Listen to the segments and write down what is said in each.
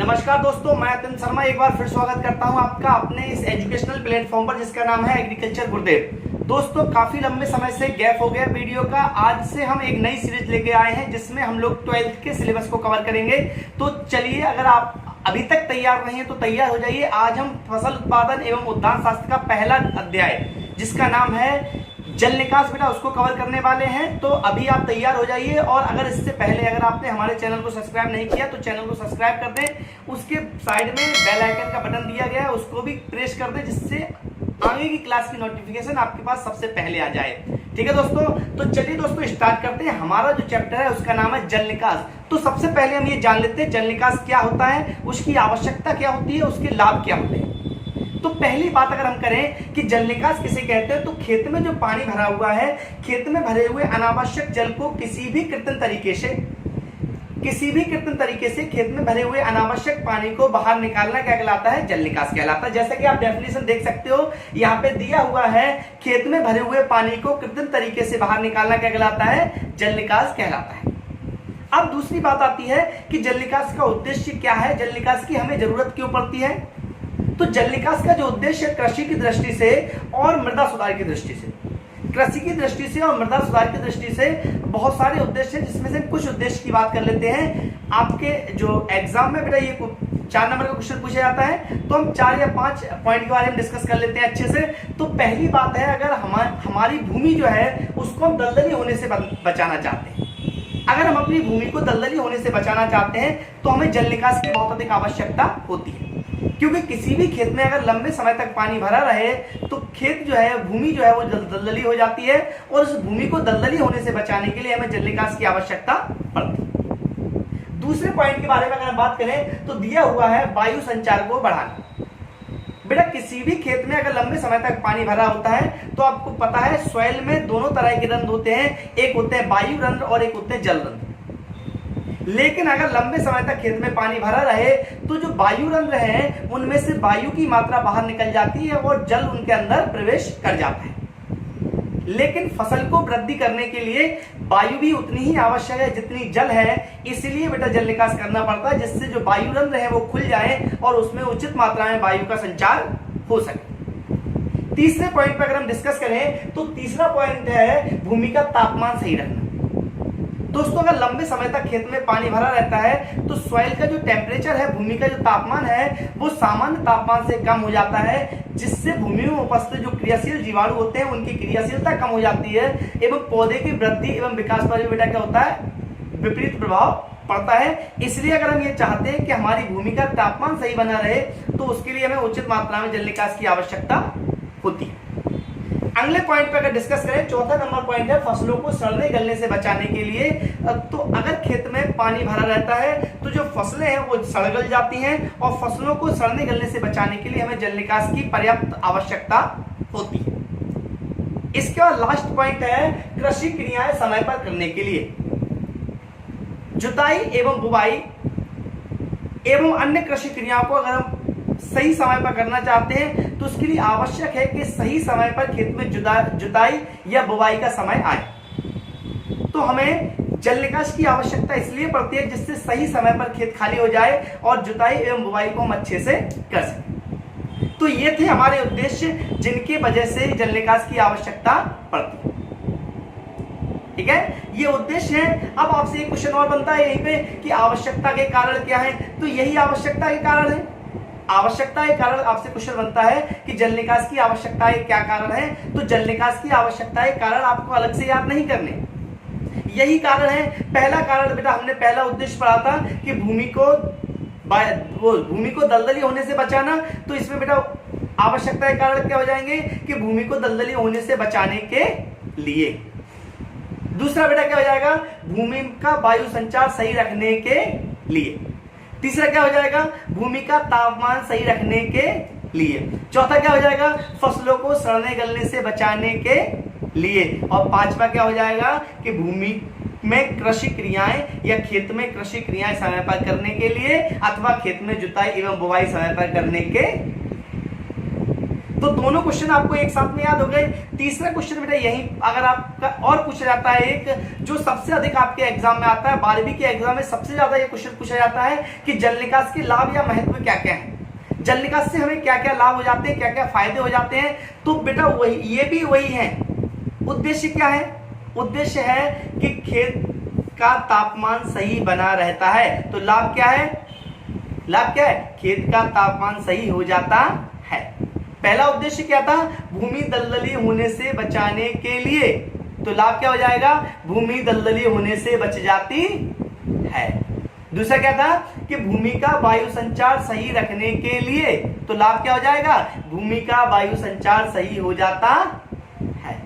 नमस्कार दोस्तों, मैं अतन शर्मा एक बार फिर स्वागत करता हूं आपका अपने इस एजुकेशनल प्लेटफॉर्म पर जिसका नाम है एग्रीकल्चर गुरुदेव। दोस्तों, काफी लंबे समय से गैप हो गया वीडियो का। आज से हम एक नई सीरीज लेके आए हैं जिसमें हम लोग 12th के सिलेबस को कवर करेंगे। तो चलिए, अगर आप अभी तक तैयार नहीं है तो तैयार हो जाइए। आज हम फसल उत्पादन एवं उद्यान शास्त्र का पहला अध्याय जिसका नाम है जल निकास बेटा उसको कवर करने वाले हैं। तो अभी आप तैयार हो जाइए। और अगर इससे पहले अगर आपने हमारे चैनल को सब्सक्राइब नहीं किया तो चैनल को सब्सक्राइब कर दें। उसके साइड में बेल आइकन का बटन दिया गया है, उसको भी प्रेस कर दें जिससे आगे की क्लास की नोटिफिकेशन आपके पास सबसे पहले आ जाए। ठीक है दोस्तों, तो चलिए दोस्तों स्टार्ट करते हैं। हमारा जो चैप्टर है उसका नाम है जल निकास। तो सबसे पहले हम ये जान लेते हैं जल निकास क्या होता है, उसकी आवश्यकता क्या होती है, उसके लाभ क्या होते हैं। तो पहली बात अगर हम करें कि जल निकास किसे कहते हैं, तो खेत में जो पानी भरा हुआ है, खेत में भरे हुए अनावश्यक जल को किसी भी कृत्रिम तरीके से खेत में भरे हुए अनावश्यक पानी को बाहर निकालना क्या कहलाता है, जल निकास कहलाता है। जैसे कि आप डेफिनेशन देख सकते हो, यहाँ पे दिया हुआ है खेत में भरे हुए पानी को कृत्रिम तरीके से बाहर निकालना क्या कहलाता है, जल निकास कहलाता है। अब दूसरी बात आती है कि जल निकास का उद्देश्य क्या है, जल निकास की हमें जरूरत क्यों पड़ती है। तो जल निकास का जो उद्देश्य है कृषि की दृष्टि से और मृदा सुधार की दृष्टि से, कृषि की दृष्टि से और मृदा सुधार की दृष्टि से बहुत सारे उद्देश्य हैं, जिसमें से कुछ उद्देश्य की बात कर लेते हैं। आपके जो एग्जाम में बेटा ये 4 नंबर का क्वेश्चन पूछा जाता है, तो हम 4 या 5 पॉइंट के बारे में डिस्कस कर लेते हैं अच्छे से। तो पहली बात है, अगर हमारी भूमि जो है उसको हम दलदली होने से बचाना चाहते हैं। अगर हम अपनी भूमि को दलदली होने से बचाना चाहते हैं तो हमें जल निकास की बहुत अधिक आवश्यकता होती है। क्योंकि किसी भी खेत में अगर लंबे समय तक पानी भरा रहे तो खेत जो है, भूमि जो है वो दलदली हो जाती है, और उस भूमि को दलदली होने से बचाने के लिए हमें जल निकास की आवश्यकता पड़ती है। दूसरे पॉइंट के बारे में अगर हम बात करें तो दिया हुआ है वायु संचार को बढ़ाना। बेटा, किसी भी खेत में अगर लंबे समय तक पानी भरा होता है तो आपको पता है सॉइल में दोनों तरह के रंध्र होते हैं, एक होते हैं वायु रंध्र और एक होते हैं जल रंध्र। लेकिन अगर लंबे समय तक खेत में पानी भरा रहे तो जो वायु रंध्र हैं उनमें से वायु की मात्रा बाहर निकल जाती है और जल उनके अंदर प्रवेश कर जाता है। लेकिन फसल को वृद्धि करने के लिए वायु भी उतनी ही आवश्यक है जितनी जल है, इसलिए बेटा जल निकास करना पड़ता है जिससे जो वायु रंध्र है वो खुल जाए और उसमें उचित मात्रा में वायु का संचार हो सके। तीसरे पॉइंट पर अगर हम डिस्कस करें तो तीसरा पॉइंट है भूमि का तापमान सही रखना। दोस्तों, अगर लंबे समय तक खेत में पानी भरा रहता है तो सॉइल का जो टेम्परेचर है, भूमि का जो तापमान है वो सामान्य तापमान से कम हो जाता है, जिससे भूमि में उपस्थित जो क्रियाशील जीवाणु होते हैं उनकी क्रियाशीलता कम हो जाती है एवं पौधे की वृद्धि एवं विकास पर बेटा क्या होता है, विपरीत प्रभाव पड़ता है। इसलिए अगर हम ये चाहते हैं कि हमारी भूमि का तापमान सही बना रहे तो उसके लिए हमें उचित मात्रा में जल निकास की आवश्यकता होती है। अगले पॉइंट पर अगर डिस्कस करें, चौथा नंबर पॉइंट है फसलों को सड़ने गलने से बचाने के लिए। तो अगर खेत में पानी भरा रहता है तो जो फसलें हैं वो सड़ गल जाती हैं, और फसलों को सड़ने गलने से बचाने के लिए हमें जल निकास की पर्याप्त आवश्यकता होती है। इसके बाद लास्ट पॉइंट है कृषि क्रियाएं समय पर करने के लिए। जुताई एवं बुवाई एवं अन्य कृषि क्रियाओं को अगर हम सही समय पर करना चाहते हैं तो उसके लिए आवश्यक है कि सही समय पर खेत में जुताई या बुवाई का समय आए। तो हमें जल निकास की आवश्यकता इसलिए पड़ती है जिससे सही समय पर खेत खाली हो जाए और जुताई एवं बुवाई को हम अच्छे से कर सकें। तो ये थे हमारे उद्देश्य जिनकी वजह से जल निकास की आवश्यकता पड़ती है। ठीक है, ये उद्देश्य है। अब आपसे एक क्वेश्चन और बनता है यहीं पे कि आवश्यकता के कारण क्या है। तो यही आवश्यकता के कारण है। आवश्यकता के कारण आपसे क्वेश्चन बनता है कि जल निकास की आवश्यकता के क्या कारण है। तो जल निकास की आवश्यकता के कारण आपको अलग से याद नहीं करने, यही कारण है। पहला कारण बेटा हमने पहला उद्देश्य पढ़ा था कि भूमि को दलदली होने से बचाना। तो इसमें बेटा आवश्यकता के कारण क्या हो जाएंगे कि भूमि को दलदली होने से बचाने के लिए। दूसरा बेटा क्या हो जाएगा, भूमि का वायु संचार सही रखने के लिए। तीसरा क्या हो जाएगा, भूमि का तापमान सही रखने के लिए। चौथा क्या हो जाएगा, फसलों को सड़ने गलने से बचाने के लिए। और पांचवा क्या हो जाएगा कि भूमि में कृषि क्रियाएं या खेत में कृषि क्रियाएं समय पर करने के लिए, अथवा खेत में जुताई एवं बुवाई समय पर करने के। तो दोनों क्वेश्चन आपको एक साथ में याद हो गए। तीसरा क्वेश्चन बेटा यही अगर आपका और पूछा जाता है, एक जो सबसे अधिक आपके एग्जाम में आता है, 12वीं के एग्जाम में सबसे ज्यादा ये क्वेश्चन पूछा जाता है कि जल निकास के लाभ या महत्व क्या क्या है, जल निकास से हमें क्या क्या लाभ हो जाते हैं, क्या क्या फायदे हो जाते हैं। तो बेटा वही, ये भी वही है। उद्देश्य क्या है? उद्देश्य है कि खेत का तापमान सही बना रहता है। तो लाभ क्या है? लाभ क्या है? खेत का तापमान सही हो जाता है। पहला उद्देश्य क्या था? भूमि दलदली होने से बचाने के लिए। तो लाभ क्या हो जाएगा? भूमि दलदली होने से बच जाती है। दूसरा क्या था? कि भूमि का वायु संचार सही रखने के लिए। तो लाभ क्या हो जाएगा? भूमि का वायु संचार सही हो जाता है।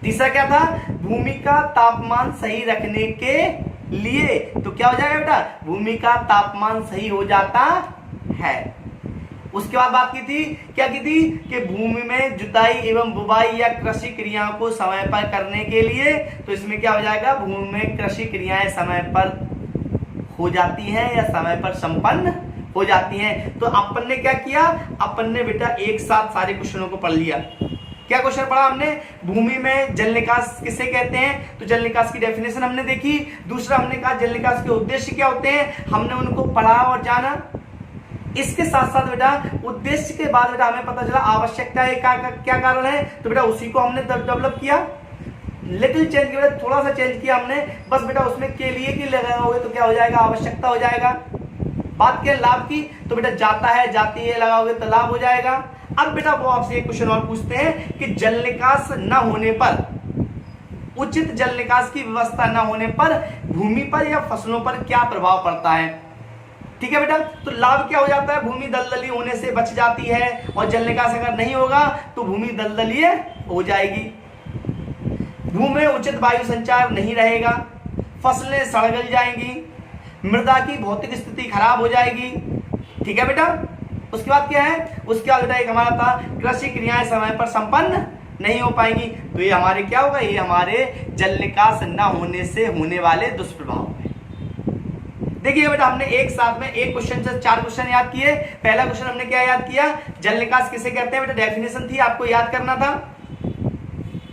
तीसरा क्या था? भूमि का तापमान सही रखने के लिए। तो क्या हो जाएगा बेटा? भूमि का तापमान सही हो जाता है। उसके बाद बात की थी, क्या की थी? कि भूमि में जुताई एवं बुवाई या कृषि क्रियाओं को समय पर करने के लिए। तो इसमें क्या हो जाएगा? भूमि में कृषि क्रियाएं समय पर हो जाती हैं या समय पर संपन्न हो जाती हैं। तो अपन ने क्या किया? अपन ने बेटा एक साथ सारे क्वेश्चनों को पढ़ लिया। क्या क्वेश्चन पढ़ा हमने? भूमि में जल निकास किसे कहते हैं? तो जल निकास की डेफिनेशन हमने देखी। दूसरा हमने कहा जल निकास के उद्देश्य क्या होते हैं, हमने उनको पढ़ा और जाना। इसके साथ साथ बेटा उद्देश्य के बाद बेटा हमें पता चला आवश्यकता क्या कारण है, तो बेटा उसी को हमने डेवलप किया। लिटिल चेंज किया, थोड़ा सा चेंज किया हमने, बस बेटा उसमें के लिए की लगाओगे तो क्या हो जाएगा? आवश्यकता हो जाएगा। बात किया लाभ की, तो बेटा जाता है जाती है लगाओगे तो लाभ हो जाएगा। अब बेटा वो आपसे एक क्वेश्चन और पूछते हैं कि जल निकास न होने पर, उचित जल निकास की व्यवस्था न होने पर भूमि पर या फसलों पर क्या प्रभाव पड़ता है? ठीक है बेटा, तो लाभ क्या हो जाता है? भूमि दलदली होने से बच जाती है, और जल निकास अगर नहीं होगा तो भूमि दलदलीय हो जाएगी। भूमि में उचित वायु संचार नहीं रहेगा, फसलें सड़ जाएंगी, मृदा की भौतिक स्थिति खराब हो जाएगी। ठीक है बेटा, उसके बाद क्या है? उसके बाद बेटा एक हमारा था कृषि क्रियाएं समय पर संपन्न नहीं हो पाएंगी। तो ये हमारे क्या होगा? ये हमारे जल निकास न होने से होने वाले दुष्प्रभाव हैं। देखिए बेटा हमने एक साथ में एक क्वेश्चन से 4 क्वेश्चन याद किए। पहला क्वेश्चन हमने क्या याद किया? जल निकास किसे कहते हैं? बेटा डेफिनेशन थी, आपको याद करना था।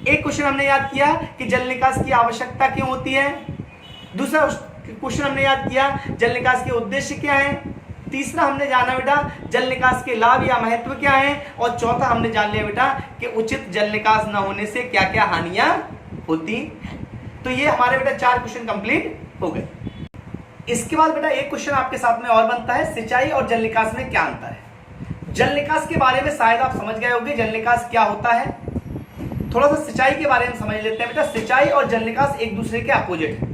एक क्वेश्चन हमने याद किया कि जल निकास की आवश्यकता क्यों होती है। दूसरा क्वेश्चन हमने याद किया जल निकास के उद्देश्य क्या है। तीसरा हमने जाना बेटा जल निकास के लाभ या महत्व क्या है। और चौथा हमने जान लिया बेटा कि उचित जल निकास न होने से क्या क्या हानियां होती हैं। तो ये हमारे बेटा 4 क्वेश्चन कंप्लीट हो गए। इसके बाद बेटा एक क्वेश्चन आपके साथ में और बनता है, सिंचाई और जल निकास में क्या अंतर है। जल निकास के बारे में शायद आप समझ गए होंगे जल निकास क्या होता है। थोड़ा सा सिंचाई के बारे में समझ लेते हैं बेटा। सिंचाई और जल निकास एक दूसरे के अपोजिट है।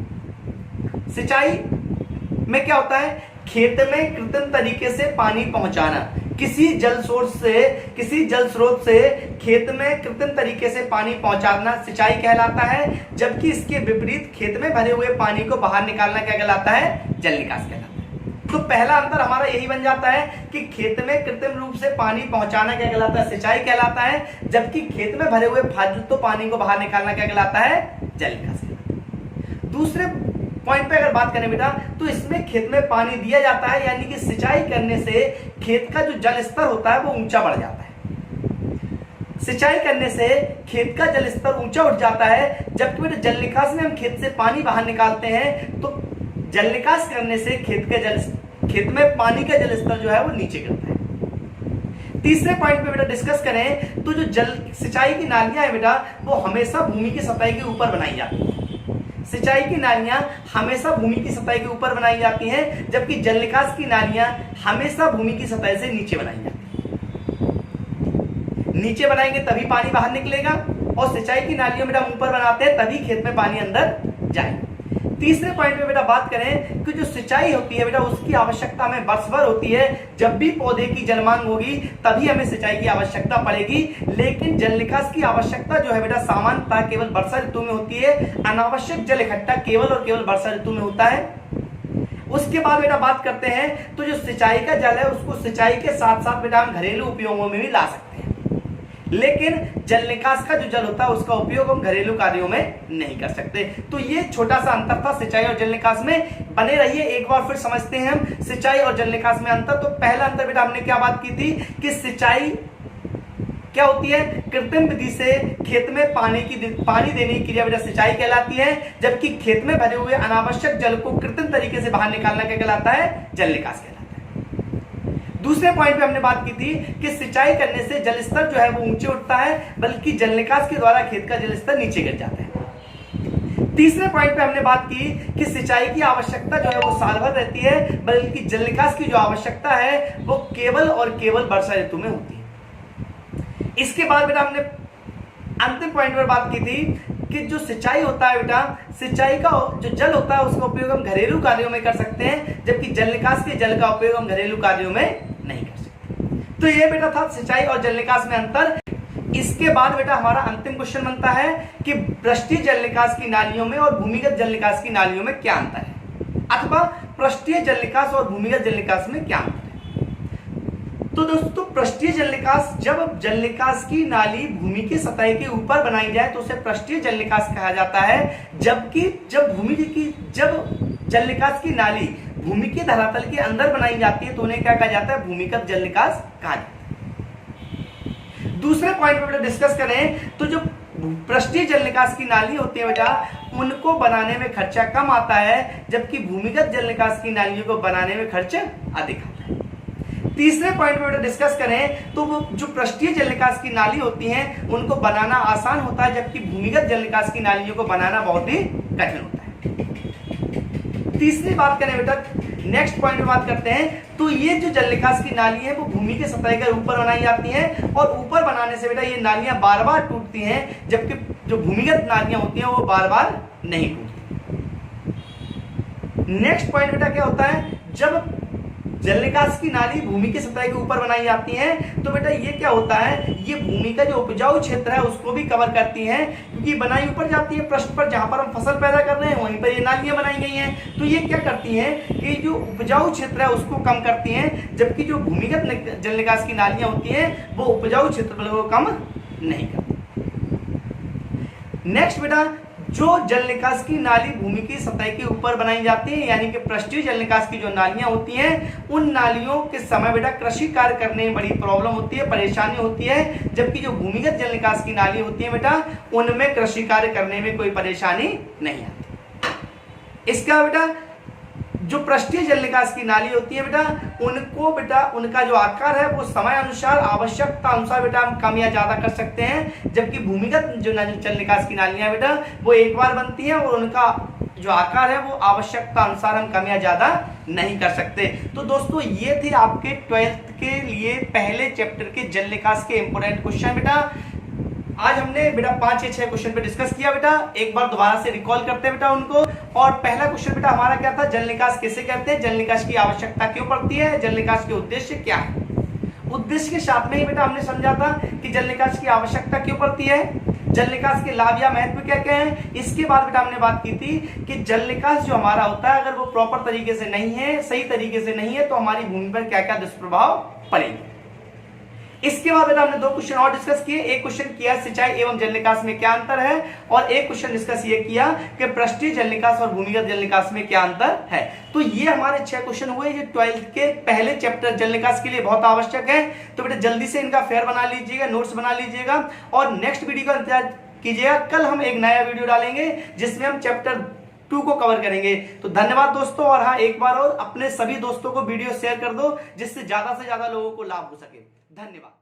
सिंचाई में क्या होता है? खेत में कृत्रिम तरीके से पानी पहुंचाना, किसी जल स्रोत से खेत में कृत्रिम तरीके से पानी पहुंचाना सिंचाई कहलाता है। जबकि इसके विपरीत खेत में भरे हुए पानी को बाहर निकालना क्या कहलाता है? जल निकास कहलाता है। तो पहला अंतर हमारा यही बन जाता है कि खेत में कृत्रिम रूप से पानी पहुंचाना क्या कहलाता है? सिंचाई कहलाता है। जबकि खेत में भरे हुए फालतू पानी को बाहर निकालना क्या कहलाता है? जल निकास कहलाता है। दूसरे पॉइंट पे अगर बात करें बेटा तो इसमें खेत में पानी दिया जाता है, यानी कि सिंचाई करने से खेत का जो जल स्तर होता है वो ऊंचा बढ़ जाता है। सिंचाई करने से खेत का जल स्तर ऊंचा उठ जाता है। जबकि बेटा जल निकास में हम खेत से पानी बाहर निकालते हैं, तो जल निकास करने से खेत में पानी का जल स्तर जो है वो नीचे गिरता है। तीसरे पॉइंट पे बेटा डिस्कस करें तो जो जल सिंचाई की नालियां है बेटा वो हमेशा भूमि की सतह के ऊपर बनाई जाती है। सिंचाई की नालियां हमेशा भूमि की सतह के ऊपर बनाई जाती हैं, जबकि जल निकास की नालियां हमेशा भूमि की सतह से नीचे बनाई जाती हैं। नीचे बनाएंगे तभी पानी बाहर निकलेगा, और सिंचाई की नालियों में हम ऊपर बनाते हैं तभी खेत में पानी अंदर जाएगा। तीसरे पॉइंट पे बेटा बात करें कि जो सिंचाई होती है बेटा उसकी आवश्यकता हमें वर्ष भर होती है। जब भी पौधे की जल मांग होगी तभी हमें सिंचाई की आवश्यकता पड़ेगी। लेकिन जल निकास की आवश्यकता जो है बेटा सामान्यतः केवल वर्षा ऋतु में होती है। अनावश्यक जल इकट्ठा केवल और केवल वर्षा ऋतु में होता है। उसके बाद बेटा बात करते हैं तो जो सिंचाई का जल है उसको सिंचाई के साथ साथ बेटा हम घरेलू उपयोगों में भी ला सकते हैं। लेकिन जल निकास का जो जल होता है उसका उपयोग हम घरेलू कार्यों में नहीं कर सकते। तो ये छोटा सा अंतर था सिंचाई और जल निकास में। बने रहिए, एक बार फिर समझते हैं हम सिंचाई और जल निकास में अंतर। तो पहला अंतर बेटा हमने क्या बात की थी कि सिंचाई क्या होती है? कृत्रिम विधि से खेत में पानी देने की क्रिया बेटा सिंचाई कहलाती है, जबकि खेत में भरे हुए अनावश्यक जल को कृत्रिम तरीके से बाहर निकालना क्या कहलाता है? जल निकास कहलाता है। दूसरे पॉइंट पे हमने बात की थी कि सिंचाई करने से जल स्तर जो है वो ऊंचे उठता है, बल्कि जल निकास के द्वारा खेत का जल स्तर नीचे गिर जाता है। तीसरे पॉइंट पे हमने बात की कि सिंचाई की आवश्यकता जो है वो साल भर रहती है, बल्कि जल निकास की जो आवश्यकता है वो केवल और केवल वर्षा ऋतु में होती है। इसके बाद बेटा हमने अंतिम पॉइंट पर बात की थी कि जो सिंचाई होता है बेटा, सिंचाई का जो जल होता है उसका उपयोग हम घरेलू कार्यों में कर सकते हैं, जबकि जल निकास के जल का उपयोग हम घरेलू कार्यों में नहीं कर सकते। तो ये बेटा था सिंचाई और जल निकास में अंतर। इसके बाद बेटा हमारा अंतिम क्वेश्चन बनता है कि पृष्ठीय जल निकास की नालियों में और भूमिगत जल निकास की नालियों में क्या अंतर है, अथवा पृष्ठीय जल निकास और भूमिगत जल निकास में क्या अंतर है। तो दोस्तों पृष्ठीय जल निकास, जब जल निकास की नाली भूमि की सतह के ऊपर बनाई जाए तो उसे पृष्ठीय जल निकास कहा जाता है, जबकि जब जल निकास की नाली भूमि के धरातल के अंदर बनाई जाती है तो उन्हें क्या कहा जाता है? भूमिगत जल निकास कहा जाता है। दूसरे पॉइंट पे डिस्कस करें तो जो पृष्ठीय जल निकास की नाली होती है बेटा, उनको बनाने में खर्चा कम आता है, जबकि भूमिगत जल निकास की नालियों को बनाने में खर्च अधिक आता है। तीसरे पॉइंट पे बेटा डिस्कस करें तो वो जो पृष्ठीय जल निकास की नाली होती हैं उनको बनाना आसान होता है, जबकि भूमिगत जल निकास की नालियों को बनाना बहुत ही कठिन होता है। तीसरी बात करें बेटा, नेक्स्ट पॉइंट में बात करते हैं तो ये जो जल निकास की नाली है वो भूमि के सतह के ऊपर बनाई जाती हैं, और ऊपर बनाने से बेटा ये नालियां बार बार टूटती हैं, जबकि जो भूमिगत नालियां होती हैं वो बार बार नहीं टूटती। नेक्स्ट पॉइंट बेटा क्या होता है, जब जल निकास की नाली भूमि की सतह के ऊपर बनाई जाती है तो बेटा ये क्या होता है, ये भूमि का जो उपजाऊ क्षेत्र है उसको भी कवर करती है, क्योंकि बनाई ऊपर जाती है पृष्ठ पर, जहां पर हम फसल पैदा कर रहे हैं वहीं पर ये नालियां बनाई गई हैं। तो ये क्या करती हैं कि जो उपजाऊ क्षेत्र है उसको कम करती हैं, जबकि जो भूमिगत जल निकास की नालियां होती हैं वो उपजाऊ क्षेत्र को कम नहीं करती। नेक्स्ट बेटा, जो जल निकास की नाली भूमि की सतह के ऊपर बनाई जाती है, यानी कि पृष्ठीय जल निकास की जो नालियां होती हैं, उन नालियों के समय बेटा कृषि कार्य करने में बड़ी प्रॉब्लम होती है, परेशानी होती है, जबकि जो भूमिगत जल निकास की नाली होती है बेटा उनमें कृषि कार्य करने में कोई परेशानी नहीं आती। इसका बेटा जो पृष्ठीय जल निकास की नाली होती है बेटा उनका जो आकार है वो समय अनुसार, आवश्यकता अनुसार बेटा हम कम या ज्यादा कर सकते हैं, जबकि भूमिगत जो जल निकास की नालियां बेटा वो एक बार बनती हैं और उनका जो आकार है वो आवश्यकता अनुसार हम कम या ज्यादा नहीं कर सकते। तो दोस्तों ये थे आपके 12th के लिए पहले चैप्टर के जल निकास के इंपोर्टेंट क्वेश्चन बेटा। आज हमने बेटा 5 या 6 क्वेश्चन पे डिस्कस किया बेटा, एक बार दोबारा से रिकॉल करते हैं बेटा उनको। और पहला क्वेश्चन बेटा हमारा क्या था, जल निकास किसे कहते हैं, जल निकास की आवश्यकता क्यों पड़ती है, जल निकास के उद्देश्य क्या है। उद्देश्य के साथ में ही बेटा हमने समझा था कि जल निकास की आवश्यकता क्यों पड़ती है, जल निकास के लाभ या महत्व क्या क्या है। इसके बाद बेटा हमने बात की थी कि जल निकास जो हमारा होता है अगर वो प्रॉपर तरीके से नहीं है, सही तरीके से नहीं है, तो हमारी भूमि पर क्या क्या दुष्प्रभाव पड़ेंगे। इसके बाद बेटा हमने 2 क्वेश्चन और डिस्कस किए। एक क्वेश्चन किया सिंचाई एवं जल निकास में क्या अंतर है, और एक क्वेश्चन डिस्कस ये किया कि पृष्ठीय जल निकास और भूमिगत जल निकास में क्या अंतर है। तो ये हमारे 6 क्वेश्चन हुए, ये 12th के पहले चैप्टर जल निकास के लिए बहुत आवश्यक है। तो बेटा जल्दी से इनका फेयर बना लीजिएगा, नोट्स बना लीजिएगा, और नेक्स्ट वीडियो का इंतजार कीजिएगा। कल हम एक नया वीडियो डालेंगे जिसमें हम चैप्टर 2 को कवर करेंगे। तो धन्यवाद दोस्तों, और हाँ एक बार और अपने सभी दोस्तों को वीडियो शेयर कर दो जिससे ज्यादा से ज्यादा लोगों को लाभ हो सके। धन्यवाद।